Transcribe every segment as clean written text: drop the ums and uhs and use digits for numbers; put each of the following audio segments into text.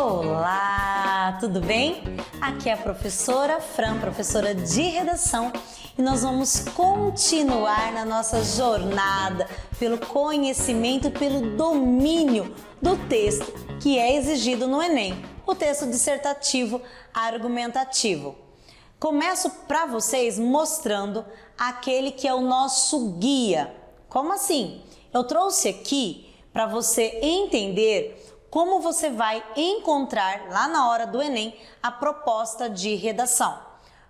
Olá, tudo bem? Aqui é a professora Fran, professora de redação, e nós vamos continuar na nossa jornada pelo conhecimento, pelo domínio do texto que é exigido no Enem, o texto dissertativo argumentativo. Começo para vocês mostrando aquele que é o nosso guia. Como assim? Eu trouxe aqui para você entender como você vai encontrar lá na hora do Enem a proposta de redação.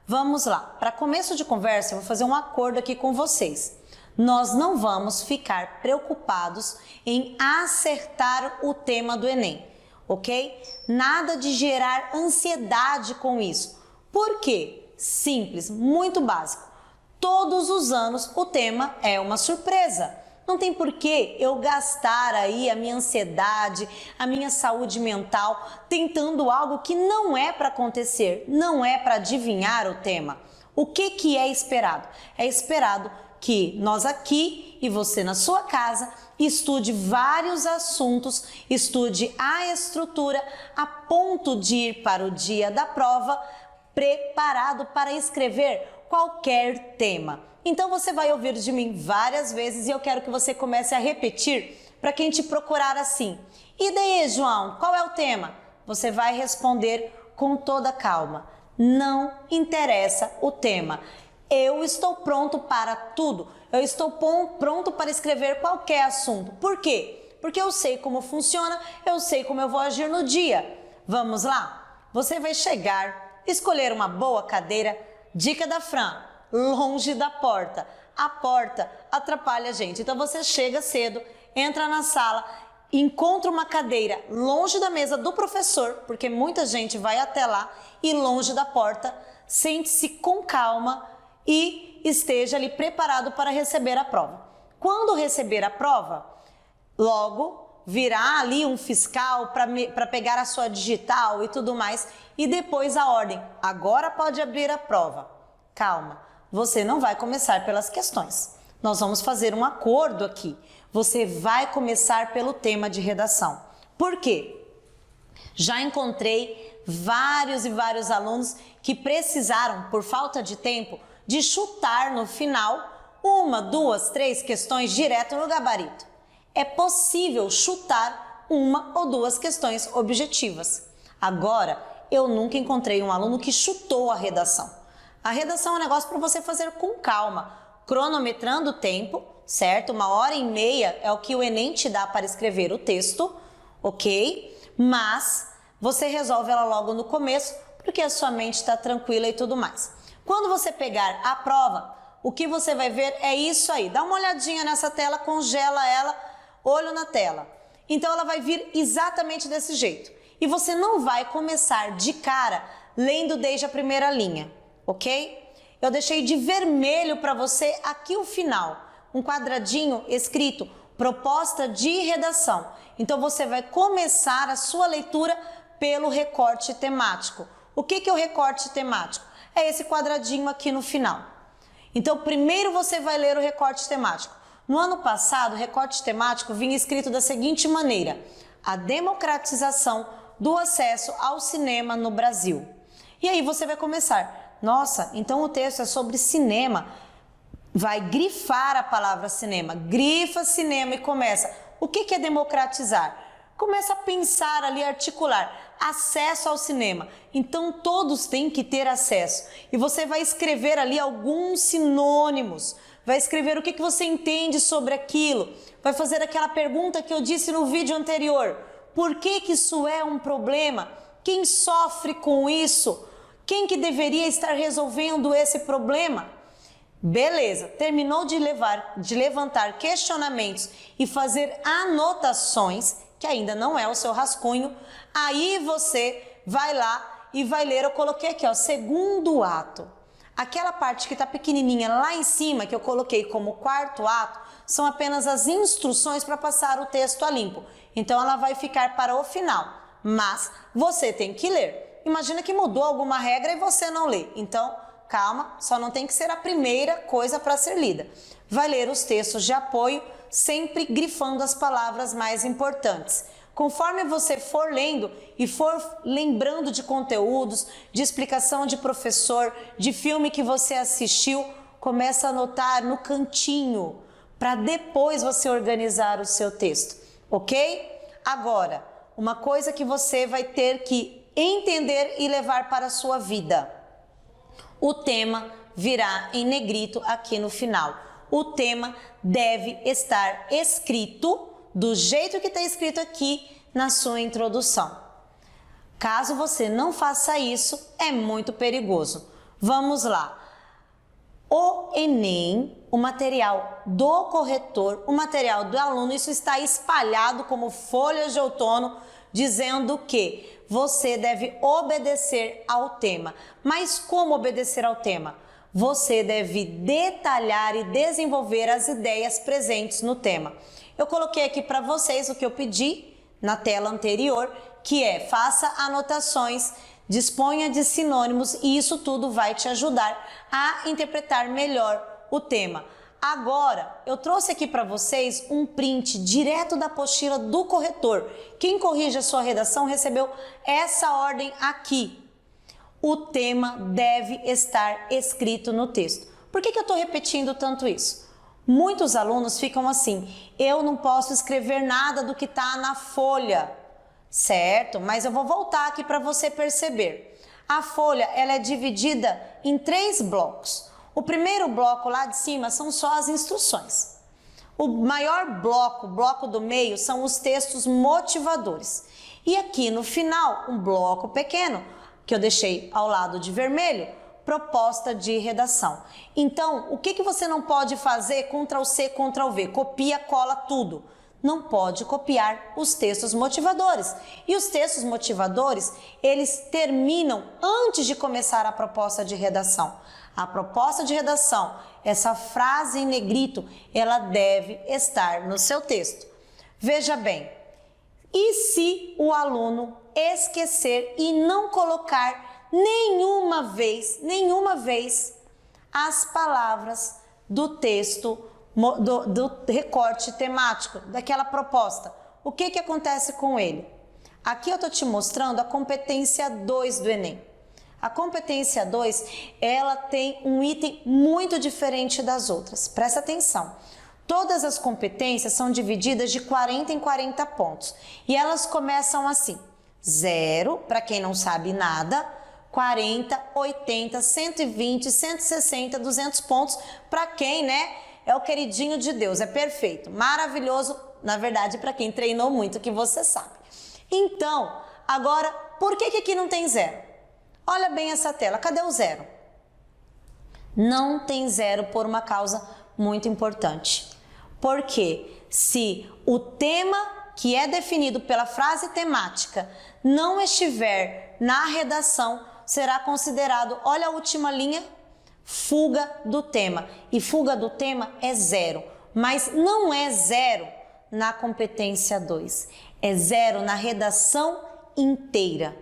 Vamos lá, para começo de conversa eu vou fazer um acordo aqui com vocês. Nós não vamos ficar preocupados em acertar o tema do Enem, ok? Nada de gerar ansiedade com isso. Por quê? Simples, muito básico. Todos os anos o tema é uma surpresa. Não tem por que eu gastar aí a minha ansiedade, a minha saúde mental, tentando algo que não é para acontecer, não é para adivinhar o tema. O que é esperado? É esperado que nós aqui e você na sua casa estude vários assuntos, estude a estrutura a ponto de ir para o dia da prova preparado para escrever qualquer tema. Então você vai ouvir de mim várias vezes e eu quero que você comece a repetir para quem te procurar assim. E daí, João, qual é o tema? Você vai responder com toda calma. Não interessa o tema. Eu estou pronto para tudo. Eu estou pronto para escrever qualquer assunto. Por quê? Porque eu sei como funciona, eu sei como eu vou agir no dia. Vamos lá? Você vai chegar, escolher uma boa cadeira. Dica da Fran, longe da porta. A porta atrapalha a gente. Então você chega cedo, entra na sala, encontra uma cadeira longe da mesa do professor, porque muita gente vai até lá, e longe da porta, sente-se com calma e esteja ali preparado para receber a prova. Quando receber a prova, logo virá ali um fiscal para pegar a sua digital e tudo mais, e depois a ordem. Agora pode abrir a prova. Calma, você não vai começar pelas questões. Nós vamos fazer um acordo aqui. Você vai começar pelo tema de redação. Por quê? Já encontrei vários e vários alunos que precisaram, por falta de tempo, de chutar no final uma, duas, três questões direto no gabarito. É possível chutar uma ou duas questões objetivas. Agora, eu nunca encontrei um aluno que chutou a redação. A redação é um negócio para você fazer com calma, cronometrando o tempo, certo? 1h30 é o que o Enem te dá para escrever o texto, ok? Mas você resolve ela logo no começo, porque a sua mente está tranquila e tudo mais. Quando você pegar a prova, o que você vai ver é isso aí. Dá uma olhadinha nessa tela, congela ela, olho na tela. Então ela vai vir exatamente desse jeito. E você não vai começar de cara lendo desde a primeira linha, ok? Eu deixei de vermelho para você aqui o final, um quadradinho escrito proposta de redação. Então você vai começar a sua leitura pelo recorte temático. O que é o recorte temático? É esse quadradinho aqui no final. Então primeiro você vai ler o recorte temático. No ano passado, o recorte temático vinha escrito da seguinte maneira: a democratização do acesso ao cinema no Brasil. E aí você vai começar, nossa, então o texto é sobre cinema, vai grifar a palavra cinema, grifa cinema e começa. O que é democratizar? Começa a pensar ali, articular, acesso ao cinema. Então todos têm que ter acesso. E você vai escrever ali alguns sinônimos, vai escrever o que você entende sobre aquilo, vai fazer aquela pergunta que eu disse no vídeo anterior. Por que isso é um problema? Quem sofre com isso? Quem que deveria estar resolvendo esse problema? Beleza, terminou de levantar questionamentos e fazer anotações, que ainda não é o seu rascunho, aí você vai lá e vai ler, eu coloquei aqui, ó, segundo ato. Aquela parte que está pequenininha lá em cima, que eu coloquei como quarto ato, são apenas as instruções para passar o texto a limpo. Então ela vai ficar para o final, mas você tem que ler. Imagina que mudou alguma regra e você não lê. Então, calma, só não tem que ser a primeira coisa para ser lida. Vai ler os textos de apoio, sempre grifando as palavras mais importantes. Conforme você for lendo e for lembrando de conteúdos, de explicação de professor, de filme que você assistiu, começa a anotar no cantinho, para depois você organizar o seu texto, ok? Agora, uma coisa que você vai ter que entender e levar para a sua vida. O tema virá em negrito aqui no final. O tema deve estar escrito do jeito que está escrito aqui na sua introdução. Caso você não faça isso, é muito perigoso. Vamos lá. O Enem, o material do corretor, o material do aluno, isso está espalhado como folhas de outono, dizendo que você deve obedecer ao tema. Mas como obedecer ao tema? Você deve detalhar e desenvolver as ideias presentes no tema. Eu coloquei aqui para vocês o que eu pedi na tela anterior, que é faça anotações, disponha de sinônimos e isso tudo vai te ajudar a interpretar melhor o tema. Agora, eu trouxe aqui para vocês um print direto da apostila do corretor. Quem corrige a sua redação recebeu essa ordem aqui. O tema deve estar escrito no texto. Por que eu estou repetindo tanto isso? Muitos alunos ficam assim, eu não posso escrever nada do que está na folha, certo? Mas eu vou voltar aqui para você perceber. A folha, ela é dividida em 3 blocos. O primeiro bloco lá de cima são só as instruções. O maior bloco, o bloco do meio, são os textos motivadores. E aqui no final, um bloco pequeno, que eu deixei ao lado de vermelho, proposta de redação. Então, o que você não pode fazer? Ctrl+C, Ctrl+V, copia, cola tudo. Não pode copiar os textos motivadores. E os textos motivadores, eles terminam antes de começar a proposta de redação. A proposta de redação, essa frase em negrito, ela deve estar no seu texto. Veja bem, e se o aluno esquecer e não colocar nenhuma vez as palavras do texto, do recorte temático, daquela proposta? O que acontece com ele? Aqui eu estou te mostrando a competência 2 do Enem. A competência 2, ela tem um item muito diferente das outras. Presta atenção. Todas as competências são divididas de 40 em 40 pontos. E elas começam assim. 0, para quem não sabe nada, 40, 80, 120, 160, 200 pontos para quem, né, é o queridinho de Deus, é perfeito, maravilhoso, na verdade, para quem treinou muito, que você sabe. Então, agora, por que aqui não tem 0? Olha bem essa tela, cadê o 0? Não tem 0 por uma causa muito importante. Porque se o tema que é definido pela frase temática não estiver na redação, será considerado, olha a última linha, fuga do tema. E fuga do tema é 0, mas não é 0 na competência 2, é 0 na redação inteira.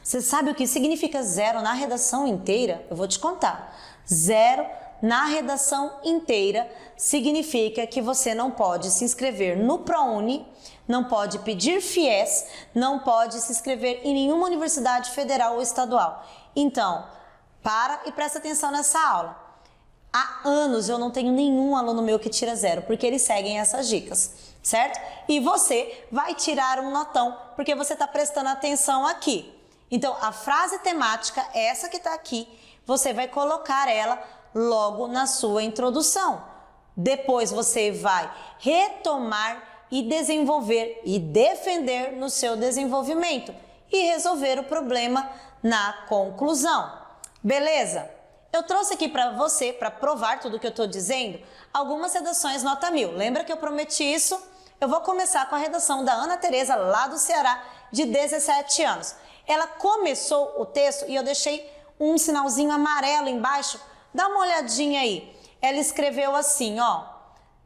Você sabe o que significa 0 na redação inteira? Eu vou te contar. 0 na redação inteira significa que você não pode se inscrever no ProUni, não pode pedir FIES, não pode se inscrever em nenhuma universidade federal ou estadual. Então, para e presta atenção nessa aula. Há anos eu não tenho nenhum aluno meu que tira 0, porque eles seguem essas dicas, certo? E você vai tirar um notão, porque você está prestando atenção aqui. Então, a frase temática, essa que está aqui, você vai colocar ela logo na sua introdução. Depois você vai retomar e desenvolver e defender no seu desenvolvimento e resolver o problema na conclusão. Beleza? Eu trouxe aqui para você, para provar tudo que eu estou dizendo, algumas redações nota 1000. Lembra que eu prometi isso? Eu vou começar com a redação da Ana Tereza, lá do Ceará, de 17 anos. Ela começou o texto e eu deixei um sinalzinho amarelo embaixo. Dá uma olhadinha aí. Ela escreveu assim, ó: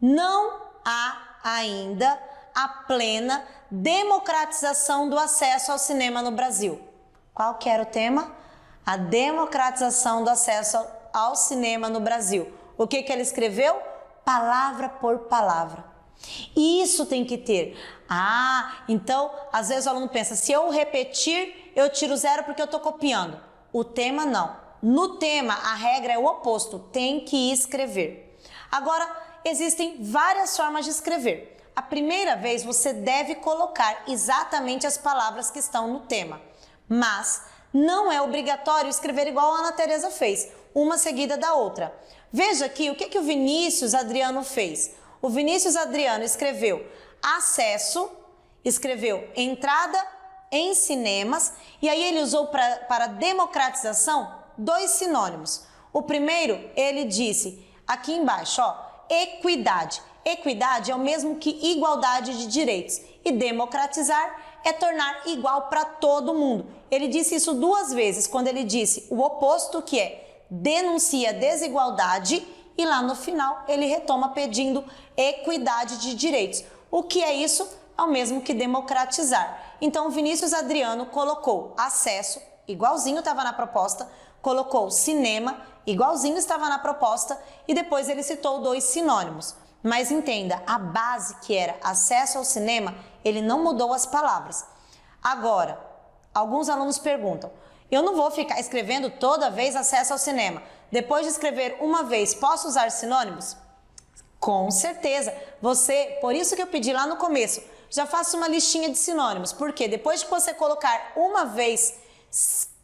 não há ainda a plena democratização do acesso ao cinema no Brasil. Qual que era o tema? A democratização do acesso ao cinema no Brasil. O que ela escreveu? Palavra por palavra. E isso tem que ter. Então, às vezes o aluno pensa, se eu repetir, eu tiro 0 porque eu estou copiando. O tema não. No tema, a regra é o oposto, tem que escrever. Agora, existem várias formas de escrever. A primeira vez, você deve colocar exatamente as palavras que estão no tema. Mas não é obrigatório escrever igual a Ana Tereza fez, uma seguida da outra. Veja aqui o que o Vinícius Adriano fez. O Vinícius Adriano escreveu acesso, escreveu entrada em cinemas, e aí ele usou para democratização 2 sinônimos. O primeiro, ele disse aqui embaixo, ó, equidade. Equidade é o mesmo que igualdade de direitos. E democratizar é tornar igual para todo mundo. Ele disse isso 2 vezes, quando ele disse o oposto, que é denuncia desigualdade, e lá no final ele retoma pedindo equidade de direitos. O que é isso? É o mesmo que democratizar. Então, Vinícius Adriano colocou acesso, igualzinho estava na proposta, colocou cinema, igualzinho estava na proposta, e depois ele citou 2 sinônimos. Mas entenda, a base que era acesso ao cinema, ele não mudou as palavras. Agora, alguns alunos perguntam, eu não vou ficar escrevendo toda vez acesso ao cinema. Depois de escrever uma vez, posso usar sinônimos? Com certeza. Por isso que eu pedi lá no começo, já faça uma listinha de sinônimos. Porque depois que você colocar uma vez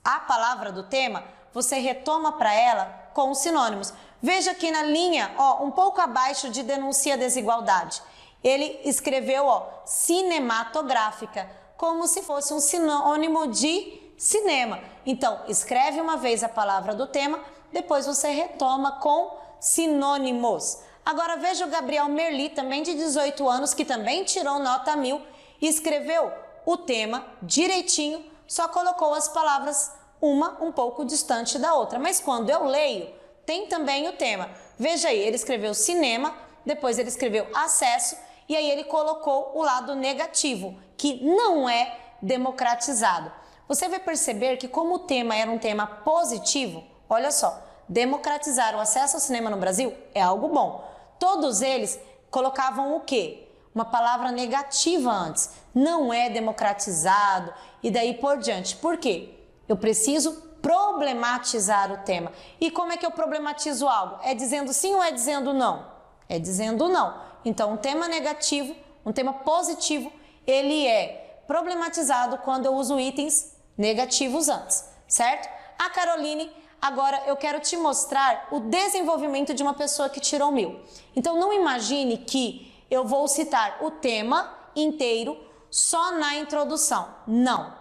a palavra do tema, você retoma para ela com os sinônimos. Veja aqui na linha, ó, um pouco abaixo de denuncia desigualdade. Ele escreveu, ó, cinematográfica, como se fosse um sinônimo de cinema. Então, escreve uma vez a palavra do tema, depois você retoma com sinônimos. Agora veja o Gabriel Merli, também de 18 anos, que também tirou nota 1000 e escreveu o tema direitinho, só colocou as palavras uma um pouco distante da outra. Mas quando eu leio, tem também o tema. Veja aí, ele escreveu cinema, depois ele escreveu acesso, e aí ele colocou o lado negativo, que não é democratizado. Você vai perceber que como o tema era um tema positivo, olha só, democratizar o acesso ao cinema no Brasil é algo bom. Todos eles colocavam o quê? Uma palavra negativa antes. Não é democratizado e daí por diante. Por quê? Eu preciso problematizar o tema. E como é que eu problematizo algo? É dizendo sim ou é dizendo não? É dizendo não. Então, um tema negativo, um tema positivo, ele é problematizado quando eu uso itens negativos antes, certo? A Caroline, agora eu quero te mostrar o desenvolvimento de uma pessoa que tirou 1000. Então, não imagine que eu vou citar o tema inteiro só na introdução. Não.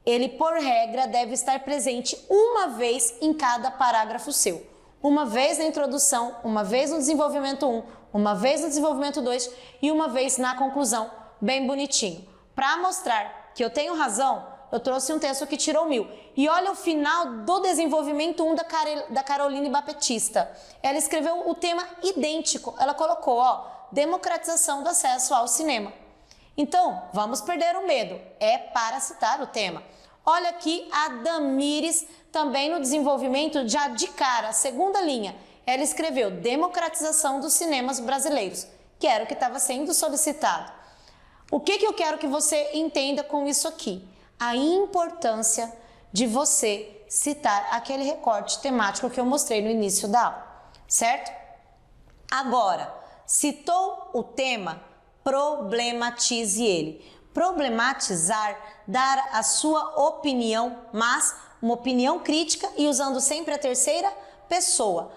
Ele, por regra, deve estar presente uma vez em cada parágrafo seu. Uma vez na introdução, uma vez no desenvolvimento 1, uma vez no desenvolvimento 2 e uma vez na conclusão, bem bonitinho. Para mostrar que eu tenho razão, eu trouxe um texto que tirou 1000. E olha o final do desenvolvimento 1 da Caroline Baptista. Ela escreveu o tema idêntico. Ela colocou, ó, democratização do acesso ao cinema. Então, vamos perder o medo. É para citar o tema. Olha aqui a Damires, também no desenvolvimento, já de cara, segunda linha. Ela escreveu democratização dos cinemas brasileiros, que era o que estava sendo solicitado. O que eu quero que você entenda com isso aqui? A importância de você citar aquele recorte temático que eu mostrei no início da aula, certo? Agora, citou o tema, problematize ele. Problematizar, dar a sua opinião, mas uma opinião crítica e usando sempre a terceira pessoa.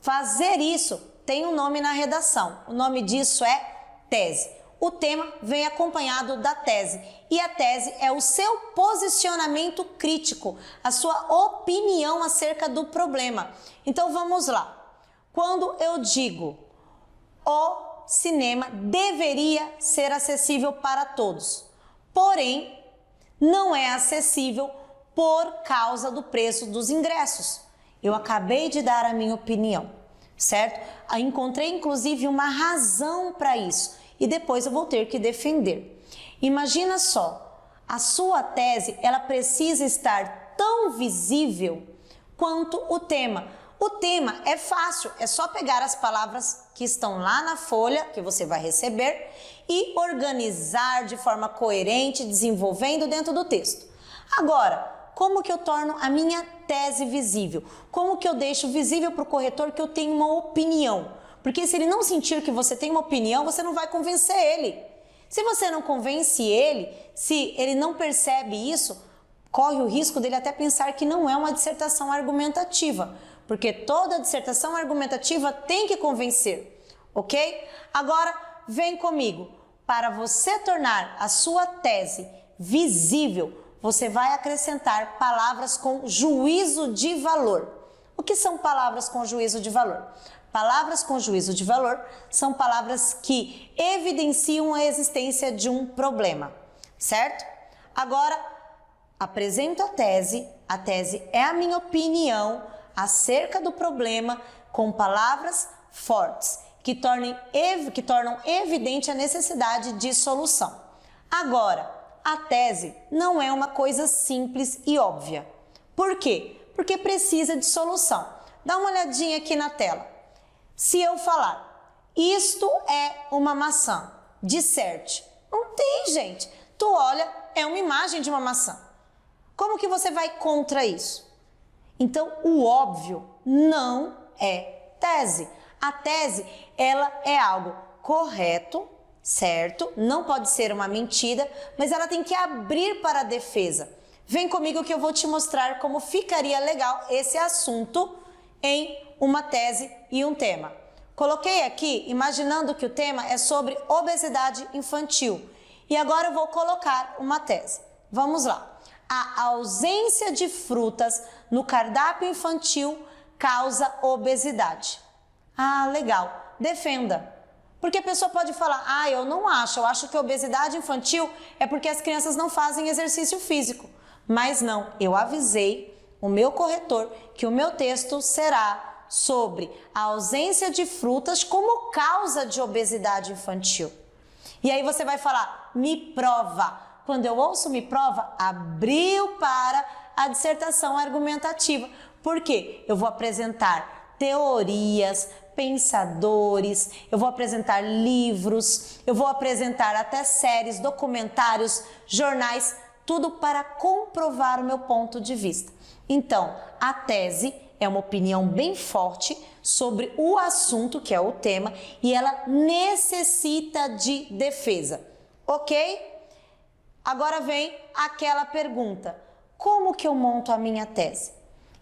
Fazer isso tem um nome na redação, o nome disso é tese. O tema vem acompanhado da tese e a tese é o seu posicionamento crítico, a sua opinião acerca do problema. Então vamos lá. Quando eu digo o cinema deveria ser acessível para todos, porém não é acessível por causa do preço dos ingressos. Eu acabei de dar a minha opinião, certo? Encontrei inclusive uma razão para isso. E depois eu vou ter que defender. Imagina só, a sua tese, ela precisa estar tão visível quanto o tema. O tema é fácil, é só pegar as palavras que estão lá na folha que você vai receber e organizar de forma coerente, desenvolvendo dentro do texto. Agora, como que eu torno a minha tese visível? Como que eu deixo visível para o corretor que eu tenho uma opinião? Porque se ele não sentir que você tem uma opinião, você não vai convencer ele. Se você não convence ele, se ele não percebe isso, corre o risco dele até pensar que não é uma dissertação argumentativa, porque toda dissertação argumentativa tem que convencer, ok? Agora, vem comigo. Para você tornar a sua tese visível, você vai acrescentar palavras com juízo de valor. O que são palavras com juízo de valor? Palavras com juízo de valor são palavras que evidenciam a existência de um problema, certo? Agora, apresento a tese é a minha opinião acerca do problema com palavras fortes, que tornam evidente a necessidade de solução. Agora, a tese não é uma coisa simples e óbvia. Por quê? Porque precisa de solução. Dá uma olhadinha aqui na tela. Se eu falar, isto é uma maçã, disserte. Não tem, gente. Tu olha, é uma imagem de uma maçã. Como que você vai contra isso? Então, o óbvio não é tese. A tese, ela é algo correto, certo? Não pode ser uma mentira, mas ela tem que abrir para a defesa. Vem comigo que eu vou te mostrar como ficaria legal esse assunto em uma tese e um tema. Coloquei aqui, imaginando que o tema é sobre obesidade infantil. E agora eu vou colocar uma tese. Vamos lá. A ausência de frutas no cardápio infantil causa obesidade. Ah, legal. Defenda. Porque a pessoa pode falar, eu não acho, eu acho que a obesidade infantil é porque as crianças não fazem exercício físico. Mas não, eu avisei o meu corretor que o meu texto será sobre a ausência de frutas como causa de obesidade infantil. E aí você vai falar, me prova. Quando eu ouço me prova, abriu para a dissertação argumentativa. Por quê? Eu vou apresentar teorias, pensadores, eu vou apresentar livros, eu vou apresentar até séries, documentários, jornais, tudo para comprovar o meu ponto de vista. Então, a tese é uma opinião bem forte sobre o assunto, que é o tema, e ela necessita de defesa, ok? Agora vem aquela pergunta, como que eu monto a minha tese?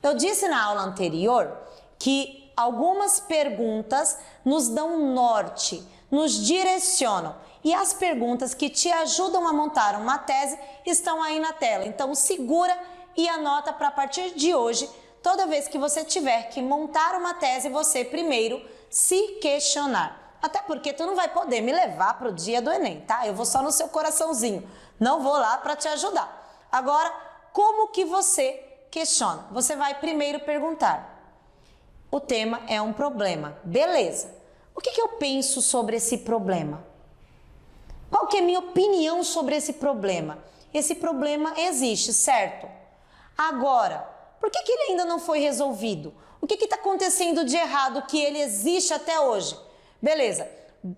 Eu disse na aula anterior que algumas perguntas nos dão um norte, nos direcionam. E as perguntas que te ajudam a montar uma tese estão aí na tela. Então segura e anota para a partir de hoje, toda vez que você tiver que montar uma tese, você primeiro se questionar. Até porque tu não vai poder me levar para o dia do Enem, tá? Eu vou só no seu coraçãozinho, não vou lá para te ajudar. Agora, como que você questiona? Você vai primeiro perguntar. O tema é um problema, beleza. O que eu penso sobre esse problema? Qual que é a minha opinião sobre esse problema? Esse problema existe, certo? Agora, por que ele ainda não foi resolvido? O que está acontecendo de errado que ele existe até hoje? Beleza,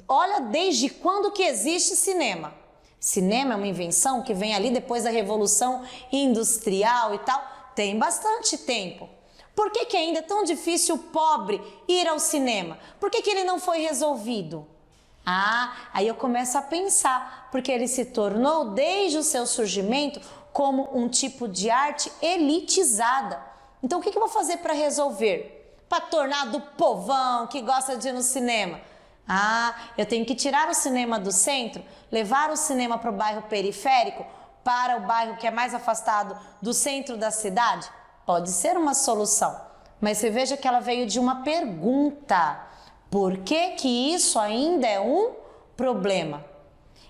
olha desde quando que existe cinema. Cinema é uma invenção que vem ali depois da Revolução Industrial e tal. Tem bastante tempo. Por que ainda é tão difícil o pobre ir ao cinema? Por que ele não foi resolvido? Aí eu começo a pensar, porque ele se tornou, desde o seu surgimento, como um tipo de arte elitizada. Então o que eu vou fazer para resolver? Para tornar do povão que gosta de ir no cinema? Eu tenho que tirar o cinema do centro, levar o cinema para o bairro periférico, para o bairro que é mais afastado do centro da cidade? Pode ser uma solução, mas você veja que ela veio de uma pergunta. Por que isso ainda é um problema?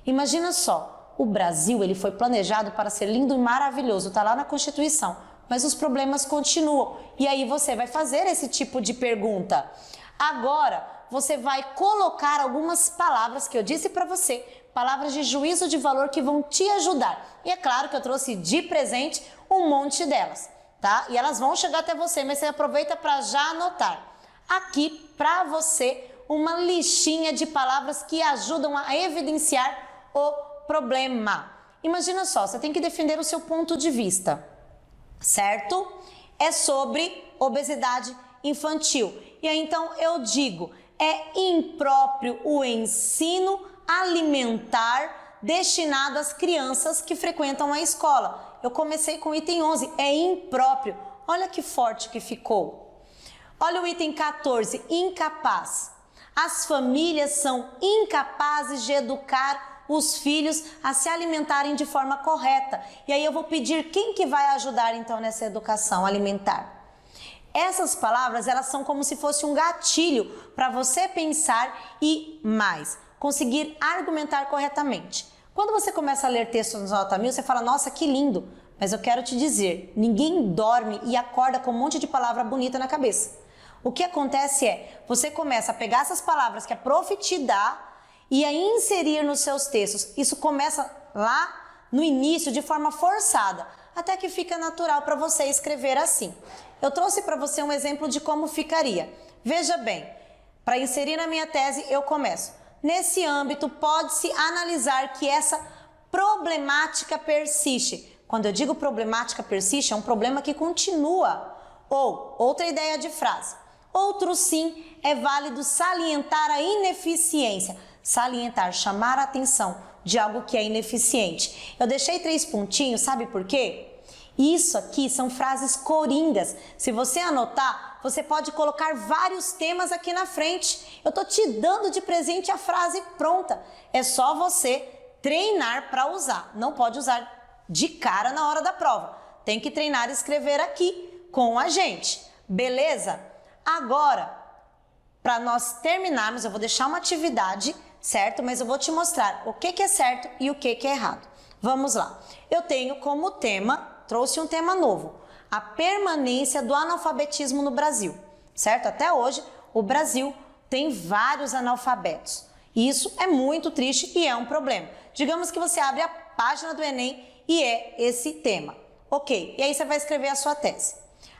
Imagina só, o Brasil ele foi planejado para ser lindo e maravilhoso, está lá na Constituição, mas os problemas continuam. E aí você vai fazer esse tipo de pergunta. Agora, você vai colocar algumas palavras que eu disse para você, palavras de juízo de valor que vão te ajudar. E é claro que eu trouxe de presente um monte delas. tá? E elas vão chegar até você, mas você aproveita para já anotar. Aqui, para você, uma listinha de palavras que ajudam a evidenciar o problema. Imagina só, você tem que defender o seu ponto de vista, certo? É sobre obesidade infantil. E aí, então, eu digo, é impróprio o ensino alimentar destinado às crianças que frequentam a escola. Eu comecei com o item 11, é impróprio. Olha que forte que ficou. Olha o item 14, incapaz. As famílias são incapazes de educar os filhos a se alimentarem de forma correta. E aí eu vou pedir quem que vai ajudar então nessa educação alimentar. Essas palavras, elas são como se fosse um gatilho para você pensar e mais, conseguir argumentar corretamente. Quando você começa a ler textos nos nota 1000, você fala, nossa, que lindo. Mas eu quero te dizer, ninguém dorme e acorda com um monte de palavra bonita na cabeça. O que acontece é, você começa a pegar essas palavras que a prof te dá e a inserir nos seus textos. Isso começa lá no início de forma forçada, até que fica natural para você escrever assim. Eu trouxe para você um exemplo de como ficaria. Veja bem, para inserir na minha tese eu começo. Nesse âmbito pode-se analisar que essa problemática persiste. Quando eu digo problemática persiste, é um problema que continua. Ou, outra ideia de frase. Outro sim, é válido salientar a ineficiência. Salientar, chamar a atenção de algo que é ineficiente. Eu deixei 3 pontinhos, sabe por quê? Isso aqui são frases coringas. Se você anotar, você pode colocar vários temas aqui na frente. Eu tô te dando de presente a frase pronta. É só você treinar para usar. Não pode usar de cara na hora da prova. Tem que treinar e escrever aqui com a gente. Beleza? Agora, para nós terminarmos, eu vou deixar uma atividade, certo? Mas eu vou te mostrar o que é certo e o que é errado. Vamos lá. Eu tenho como tema, trouxe um tema novo, a permanência do analfabetismo no Brasil, certo? Até hoje, o Brasil tem vários analfabetos. Isso é muito triste e é um problema. Digamos que você abre a página do Enem e é esse tema. Ok, e aí você vai escrever a sua tese.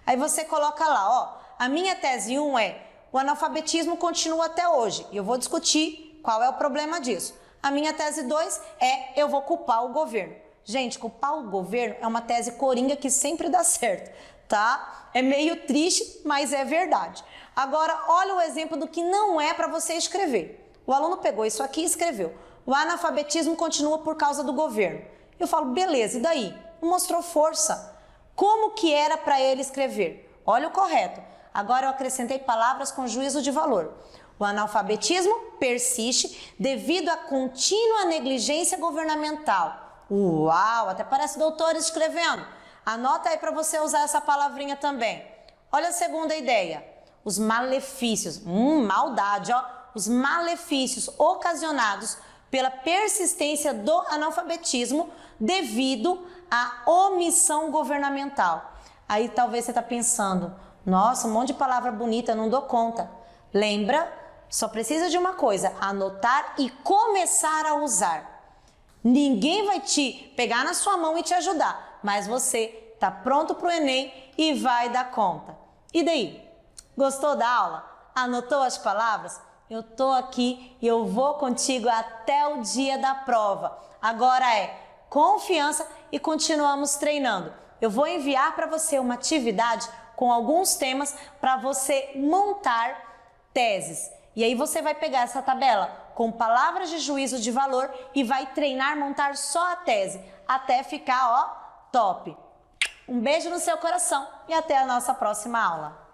Aí você coloca lá, ó, a minha tese 1 é o analfabetismo continua até hoje. E eu vou discutir qual é o problema disso. A minha tese 2 é eu vou culpar o governo. Gente, culpar o governo é uma tese coringa que sempre dá certo, tá? É meio triste, mas é verdade. Agora, olha o exemplo do que não é para você escrever. O aluno pegou isso aqui e escreveu. O analfabetismo continua por causa do governo. Eu falo, beleza, e daí? Não mostrou força. Como que era para ele escrever? Olha o correto. Agora eu acrescentei palavras com juízo de valor. O analfabetismo persiste devido à contínua negligência governamental. Uau, até parece doutores escrevendo. Anota aí para você usar essa palavrinha também. Olha a segunda ideia. Os malefícios, maldade, ó. Os malefícios ocasionados pela persistência do analfabetismo devido à omissão governamental. Aí talvez você está pensando, nossa, um monte de palavra bonita, não dou conta. Lembra, só precisa de uma coisa, anotar e começar a usar. Ninguém vai te pegar na sua mão e te ajudar, mas você está pronto para o Enem e vai dar conta. E daí? Gostou da aula? Anotou as palavras? Eu tô aqui e eu vou contigo até o dia da prova. Agora é confiança e continuamos treinando. Eu vou enviar para você uma atividade com alguns temas para você montar teses. E aí você vai pegar essa tabela com palavras de juízo de valor e vai treinar montar só a tese até ficar, ó, top. Um beijo no seu coração e até a nossa próxima aula.